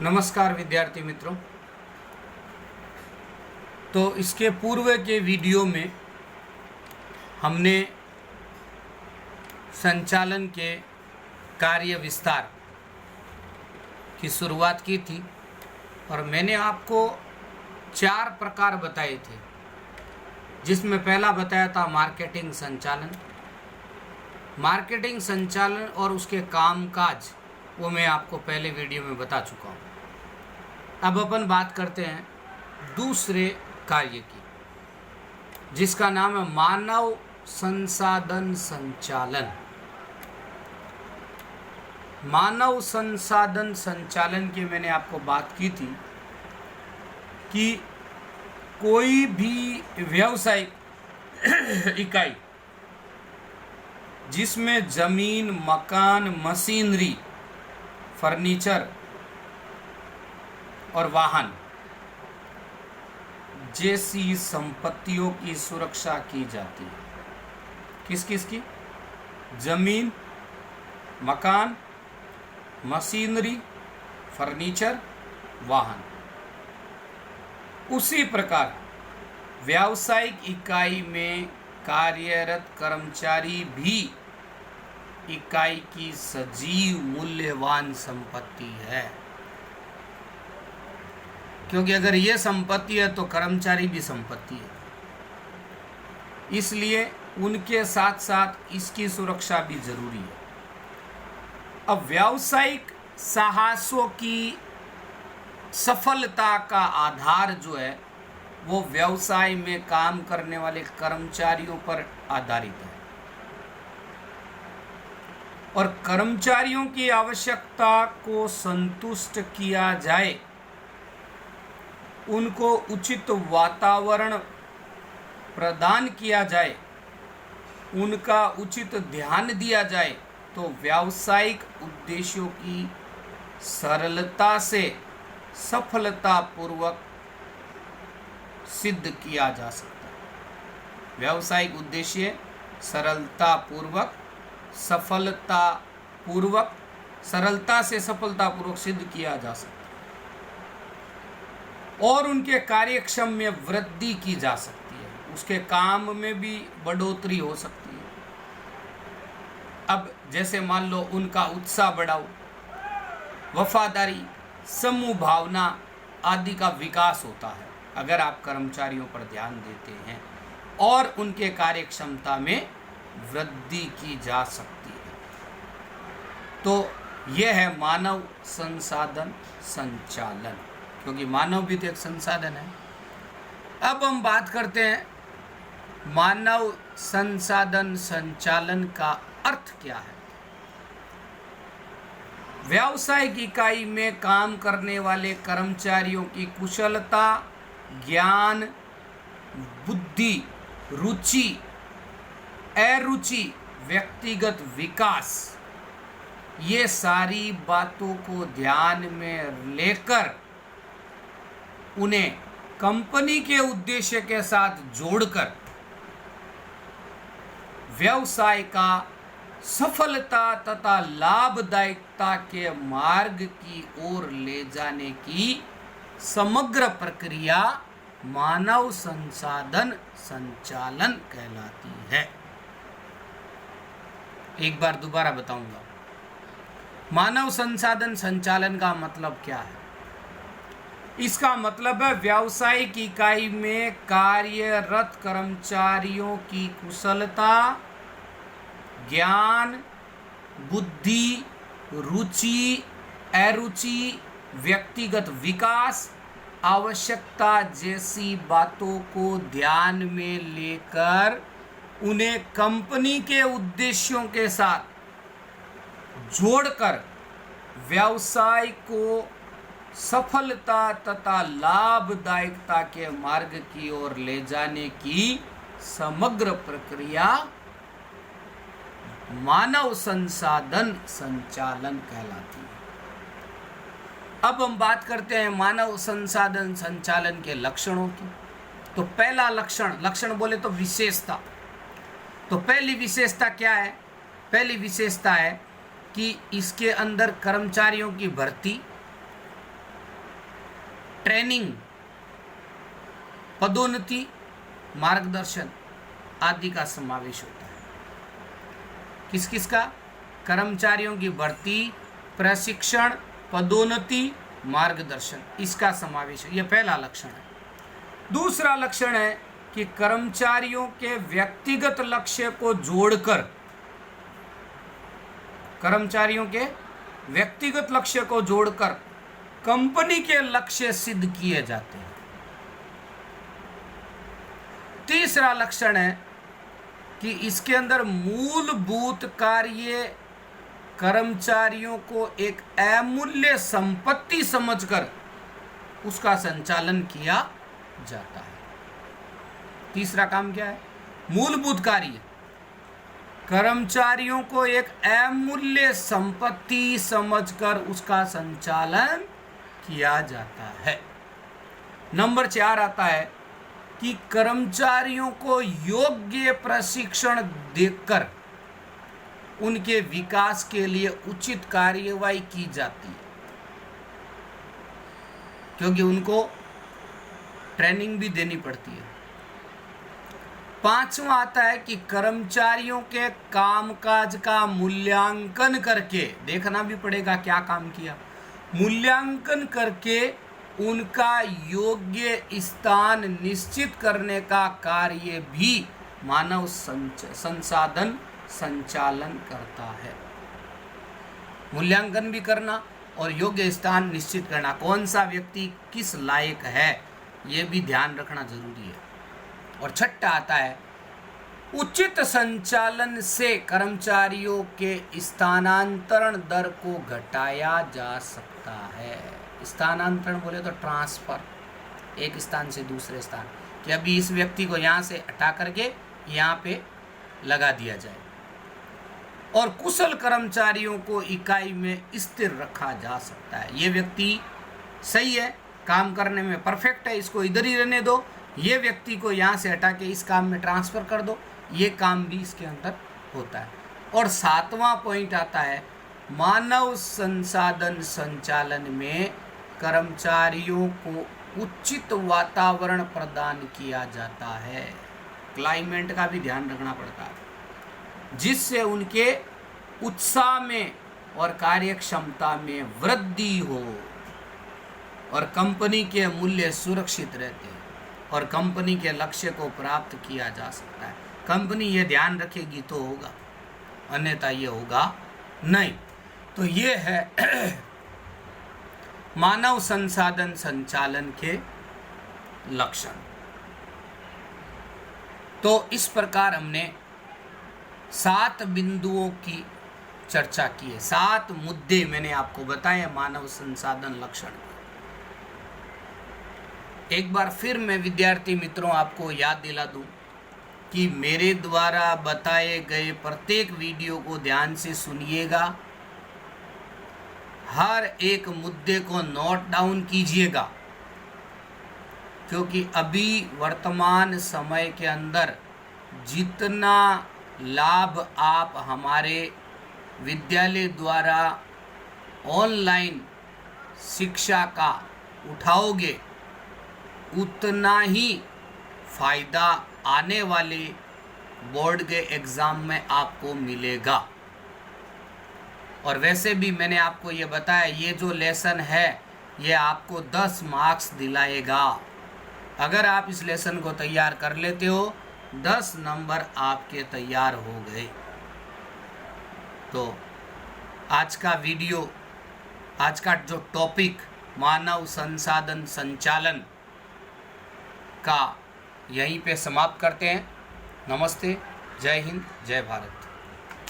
नमस्कार विद्यार्थी मित्रों। तो इसके पूर्व के वीडियो में हमने संचालन के कार्य विस्तार की शुरुआत की थी और मैंने आपको 4 प्रकार बताए थे, जिसमें पहला बताया था मार्केटिंग संचालन। मार्केटिंग संचालन और उसके कामकाज वो मैं आपको पहले वीडियो में बता चुका हूँ। अब अपन बात करते हैं दूसरे कार्य की, जिसका नाम है मानव संसाधन संचालन। मानव संसाधन संचालन की मैंने आपको बात की थी कि कोई भी व्यावसायिक इकाई जिसमें जमीन, मकान, मशीनरी, फर्नीचर और वाहन जैसी संपत्तियों की सुरक्षा की जाती है। किस किस की? जमीन, मकान, मशीनरी, फर्नीचर, वाहन। उसी प्रकार व्यावसायिक इकाई में कार्यरत कर्मचारी भी इकाई की सजीव मूल्यवान संपत्ति है, क्योंकि अगर ये संपत्ति है तो कर्मचारी भी संपत्ति है। इसलिए उनके साथ साथ इसकी सुरक्षा भी जरूरी है। अब व्यावसायिक साहसों की सफलता का आधार जो है वो व्यवसाय में काम करने वाले कर्मचारियों पर आधारित है, और कर्मचारियों की आवश्यकता को संतुष्ट किया जाए, उनको उचित वातावरण प्रदान किया जाए, उनका उचित ध्यान दिया जाए, तो व्यावसायिक उद्देश्यों की सरलता से सफलतापूर्वक सिद्ध किया जा सकता है। व्यावसायिक उद्देश्य सरलता से सफलतापूर्वक सिद्ध किया जा सकता है, और उनके कार्यक्षम में वृद्धि की जा सकती है, उसके काम में भी बढ़ोतरी हो सकती है। अब जैसे मान लो उनका उत्साह बढ़ाओ, वफादारी, समूह भावना आदि का विकास होता है अगर आप कर्मचारियों पर ध्यान देते हैं, और उनके कार्यक्षमता में वृद्धि की जा सकती है। तो यह है मानव संसाधन संचालन, क्योंकि मानव भी तो एक संसाधन है। अब हम बात करते हैं मानव संसाधन संचालन का अर्थ क्या है। व्यावसायिक इकाई में काम करने वाले कर्मचारियों की कुशलता, ज्ञान, बुद्धि, रुचि, अरुचि, व्यक्तिगत विकास, ये सारी बातों को ध्यान में लेकर उन्हें कंपनी के उद्देश्य के साथ जोड़कर व्यवसाय का सफलता तथा लाभदायकता के मार्ग की ओर ले जाने की समग्र प्रक्रिया मानव संसाधन संचालन कहलाती है। एक बार दोबारा बताऊंगा, मानव संसाधन संचालन का मतलब क्या है। इसका मतलब है व्यावसायिक इकाई में कार्यरत कर्मचारियों की कुशलता, ज्ञान, बुद्धि, रुचि, अरुचि, व्यक्तिगत विकास, आवश्यकता जैसी बातों को ध्यान में लेकर उन्हें कंपनी के उद्देश्यों के साथ जोड़कर व्यवसाय को सफलता तथा लाभदायकता के मार्ग की ओर ले जाने की समग्र प्रक्रिया मानव संसाधन संचालन कहलाती है। अब हम बात करते हैं मानव संसाधन संचालन के लक्षणों की। तो पहला लक्षण बोले तो विशेषता। तो पहली विशेषता क्या है? पहली विशेषता है कि इसके अंदर कर्मचारियों की भर्ती, ट्रेनिंग, पदोन्नति, मार्गदर्शन आदि का समावेश होता है। किस किस का? कर्मचारियों की भर्ती, प्रशिक्षण, पदोन्नति, मार्गदर्शन, इसका समावेश है। यह पहला लक्षण है। दूसरा लक्षण है कि कर्मचारियों के व्यक्तिगत लक्ष्य को जोड़कर, कर्मचारियों के व्यक्तिगत लक्ष्य को जोड़कर कंपनी के लक्ष्य सिद्ध किए जाते हैं। तीसरा लक्षण है कि इसके अंदर मूलभूत कार्य कर्मचारियों को एक अमूल्य संपत्ति समझकर उसका संचालन किया जाता है। तीसरा काम क्या है? मूलभूत कार्य कर्मचारियों को एक अमूल्य संपत्ति समझकर उसका संचालन किया जाता है। नंबर 4 आता है कि कर्मचारियों को योग्य प्रशिक्षण देकर उनके विकास के लिए उचित कार्यवाही की जाती है, क्योंकि उनको ट्रेनिंग भी देनी पड़ती है। 5वां आता है कि कर्मचारियों के कामकाज का मूल्यांकन करके, देखना भी पड़ेगा क्या काम किया, मूल्यांकन करके उनका योग्य स्थान निश्चित करने का कार्य भी मानव संसाधन संचालन करता है। मूल्यांकन भी करना और योग्य स्थान निश्चित करना, कौन सा व्यक्ति किस लायक है, ये भी ध्यान रखना जरूरी है। और 6ठा आता है, उचित संचालन से कर्मचारियों के स्थानांतरण दर को घटाया जा सकता है। स्थानांतरण बोले तो ट्रांसफर, एक स्थान से दूसरे स्थान, कि अभी इस व्यक्ति को यहाँ से हटा करके यहाँ पे लगा दिया जाए। और कुशल कर्मचारियों को इकाई में स्थिर रखा जा सकता है। ये व्यक्ति सही है, काम करने में परफेक्ट है, इसको इधर ही रहने दो, ये व्यक्ति को यहाँ से हटा के इस काम में ट्रांसफ़र कर दो, ये काम भी इसके अंदर होता है। और 7वां पॉइंट आता है, मानव संसाधन संचालन में कर्मचारियों को उचित वातावरण प्रदान किया जाता है। क्लाइमेट का भी ध्यान रखना पड़ता है, जिससे उनके उत्साह में और कार्यक्षमता में वृद्धि हो और कंपनी के मूल्य सुरक्षित रहते हैं और कंपनी के लक्ष्य को प्राप्त किया जा सकता है। कंपनी ये ध्यान रखेगी तो होगा, अन्यथा ये होगा नहीं। तो ये है मानव संसाधन संचालन के लक्षण। तो इस प्रकार हमने 7 बिंदुओं की चर्चा की है। 7 मुद्दे मैंने आपको बताए मानव संसाधन लक्षण। एक बार फिर मैं विद्यार्थी मित्रों आपको याद दिला दूं कि मेरे द्वारा बताए गए प्रत्येक वीडियो को ध्यान से सुनिएगा, हर एक मुद्दे को नोट डाउन कीजिएगा, क्योंकि अभी वर्तमान समय के अंदर जितना लाभ आप हमारे विद्यालय द्वारा ऑनलाइन शिक्षा का उठाओगे, उतना ही फायदा आने वाले बोर्ड के एग्ज़ाम में आपको मिलेगा। और वैसे भी मैंने आपको ये बताया, ये जो लेसन है ये आपको 10 मार्क्स दिलाएगा। अगर आप इस लेसन को तैयार कर लेते हो, 10 नंबर आपके तैयार हो गए। तो आज का वीडियो, आज का जो टॉपिक मानव संसाधन संचालन का यहीं पे समाप्त करते हैं। नमस्ते, जय हिंद, जय भारत।